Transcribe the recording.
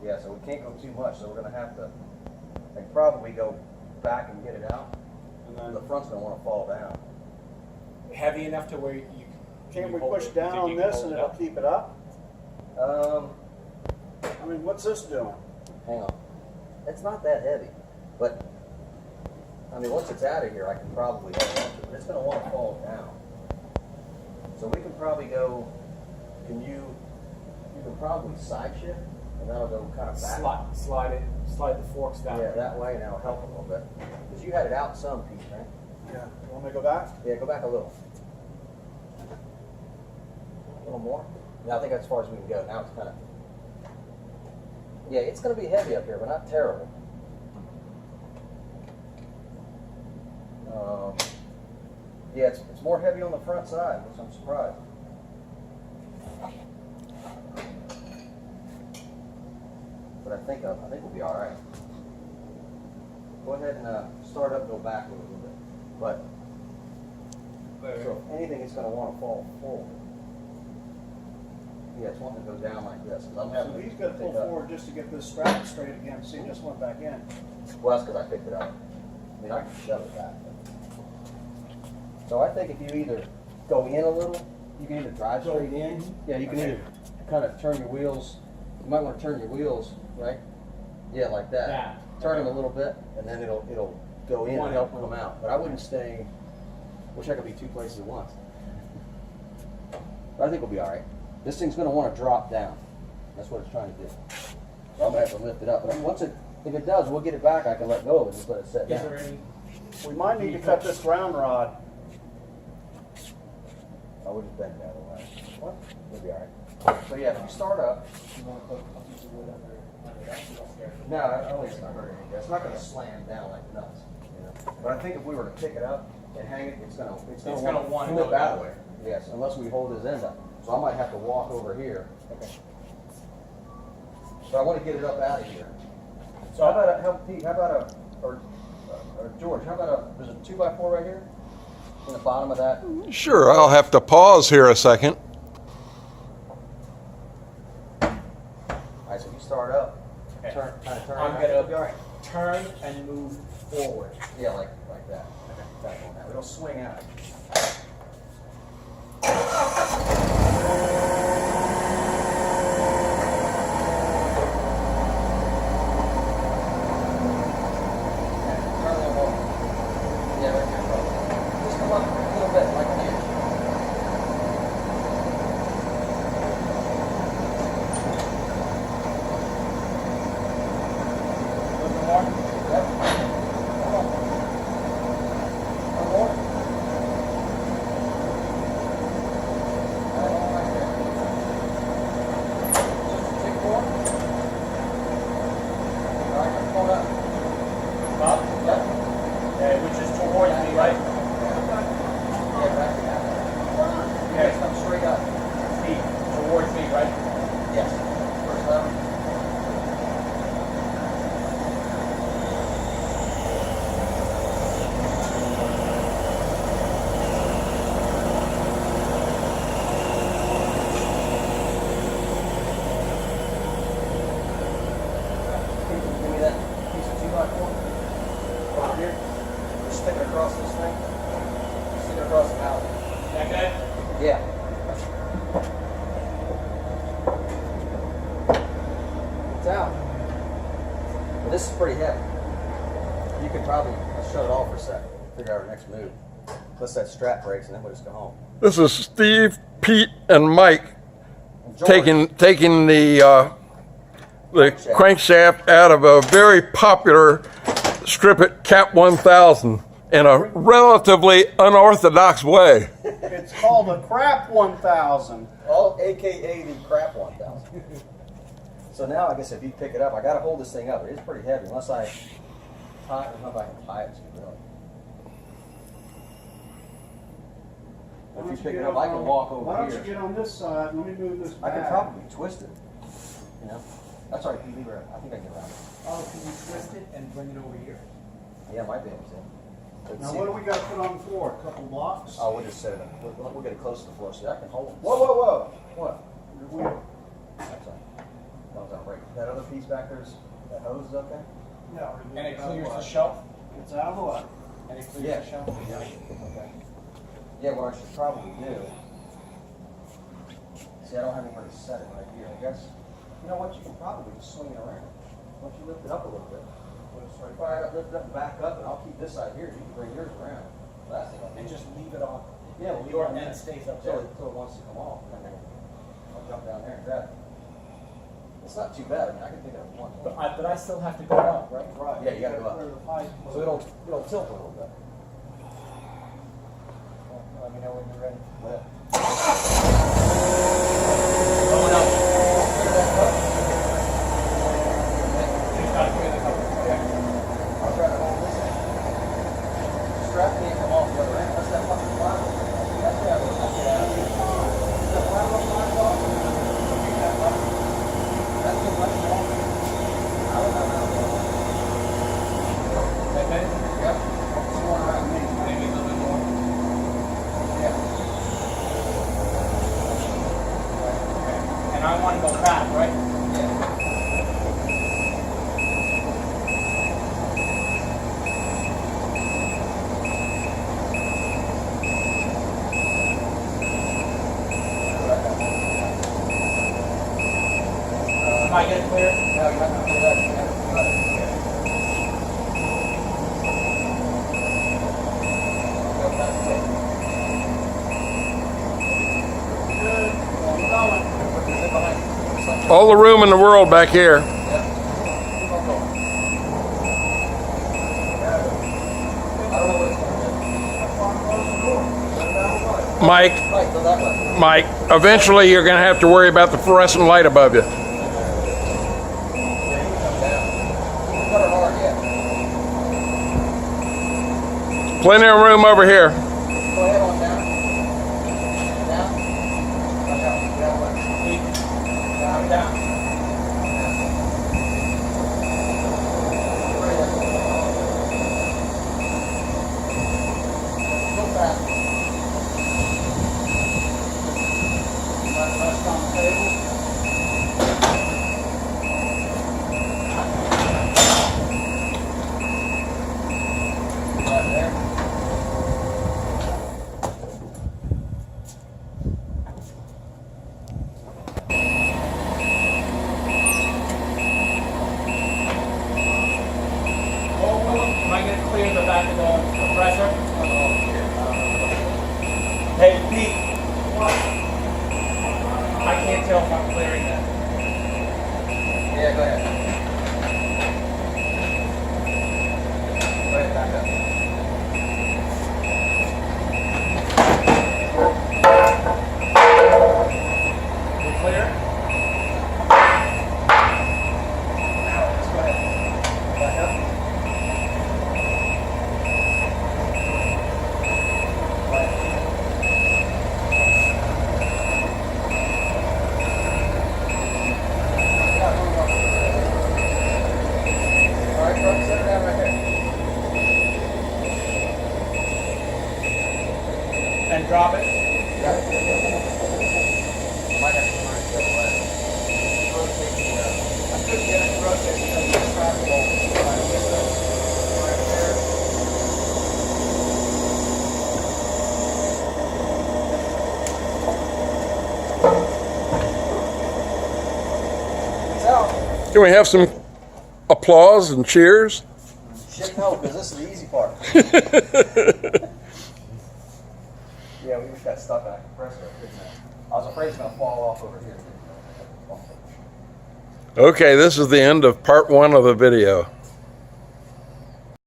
Yeah, so we can't go too much, so we're gonna have to, like, probably go back and get it out. And then The front's gonna wanna fall down. Heavy enough to where you can't we hold push it? down You on can this hold and it it'll up? keep it up? I mean, what's this doing? Hang on. It's not that heavy, but, I mean, once it's out of here, I can probably hold on to it. It's gonna wanna fall down. So we can probably go, you can probably side shift, and that'll go kind of back. Slide the forks down. Yeah, that way, and that'll help a little bit. Because you had it out some, Pete, right? Yeah. You want me to go back? Yeah, go back a little. A little more. Yeah, I think that's as far as we can go. Now it's kind of. Yeah, it's going to be heavy up here, but not terrible. Yeah, it's more heavy on the front side, which I'm surprised. But I think we'll be all right. Go ahead and start up and go back a little bit. But so if anything, it's going to want to fall forward. Yeah, it's wanting to go down like this. I'm having So he's got to pull forward just to get this strap straight again. See, it just went back in. Well, that's because I picked it up. I mean, I can shove it back. So I think if you either go in a little, you can either drive straight in. Yeah, you can either kind of turn your wheels. You might want to turn your wheels, right? Yeah, like that. Yeah. Turn them a little bit, and then it'll go in and help come out. But I wouldn't stay. Wish I could be two places at once. But I think we'll be all right. This thing's going to want to drop down. That's what it's trying to do. So I'm going to have to lift it up. But if it does, we'll get it back. I can let go of it and just let it set Is down. there any? We might need to cut this ground rod. I would just bend it out of the way. What? We'll be all right. So yeah, if you start up. You want to put a piece of wood under that? You don't care. No, I don't think it's going to hurt anything. It's not going to slam down like nuts. You know? But I think if we were to pick it up and hang it, it's going to want to flip go out that of way. it. Yes, unless we hold his end up. So I might have to walk over here. Okay. So I want to get it up out of here. So how about Pete? How about or George? How about there's a 2x4 right here in the bottom of that. Sure, I'll have to pause here a second. All right, so you start up. Okay. Turn. I'm around. gonna It'll be all right. turn and move forward. Yeah, like that. Okay. Now it'll swing out. Which is towards me, right? Yeah, come straight up. Feet towards me, right? Yes. First lever. Can you give me that piece of 2x4 over here? Just stick it across this thing. Stick it across the housing. That good? Yeah. It's out. But this is pretty heavy. You could probably shut it off for a second. Figure out our next move. Unless that strap breaks and then we'll just go home. This is Steve, Pete, and Mike And George, taking the crankshaft out of a very popular STRIPPIT CAP1000 in a relatively unorthodox way. It's called a crap 1000. all AKA the crap 1000. So now I guess if you pick it up, I gotta hold this thing up. It is pretty heavy unless I tie it. I don't know if I can tie it to it, really. If you pick it up, I can walk over Why don't here. you get on this side? Let me move this I back. could probably twist it. You know? That's all right, you leave it. I think I can get around it. Oh, can you twist it and bring it over here? Yeah, I might be able to. Let's Now see. what do we got to put on the floor? A couple blocks? Oh, we'll just set it up. We'll get it close to the floor so I can hold it. Whoa, whoa, whoa. What? Your wheel. That's all right. As long as I don't break it. that other piece back there's, that hose is okay? Yeah. And it clears the shelf? It's out of the way. And it clears Yeah. the shelf? Okay. Yeah, what I should probably do, see, I don't have anywhere to set it right here. I guess, you know what, you can probably just swing it around. Once you lift it up a little bit. If I lift it up and back up, and I'll keep this side here, you can bring yours around. That's it. And just leave it on. Yeah, we'll leave Your it on end there. stays up Till there. it wants to come off, and then I'll jump down there and grab it. It's not too bad, I mean, I can think of one. But I still have to go up, right? Right. Yeah, you gotta go up. Clear the pipe. So it'll tilt a little bit. Let me know when you're ready. But Going up. clear that cup. Just gotta clear the cover. I'll try to hold this in. Strap can't come off the other end. That's that fucking plywood. That's that. Is that plywood flying off? That's too much more. I don't know. Okay? Yep. It's going around me. Maybe a little bit more. Yeah. And I want to go back, right? Yeah. Am I getting clear? No, you're not gonna do that. You haven't got it. Go back quick. Good. Keep going. Put this in behind you. Something. All the room in the world back here. Yep. Keep on going. I don't know what it's gonna do. That's why I'm closing the door. Turn down the light. Mike, Right, go that way. Mike, eventually you're going to have to worry about the fluorescent light above you. Yeah, you can come down. Cut it hard, yeah. Plenty of room over here. Go ahead on down. Down. Watch out. Get out of the way. Down, down. Go back. Rest on the table. Right there. Am I going to clear the back of the compressor? Hey, Pete. What? I can't tell if I'm clearing that. Yeah, go ahead. Go ahead, back up. You clear? Let's go ahead. Back up. All right, folks, set it down right there. And drop it. Got it? Might have to turn it the other way. Rotate the, I couldn't get it to rotate because the strap won't try to get those right there. It's out. Can we have some applause and cheers? Shit, no, because this is the easy part. Yeah, we just got stuck on a compressor, didn't I? I was afraid it's gonna fall off over here. Okay, this is the end of part 1 of the video.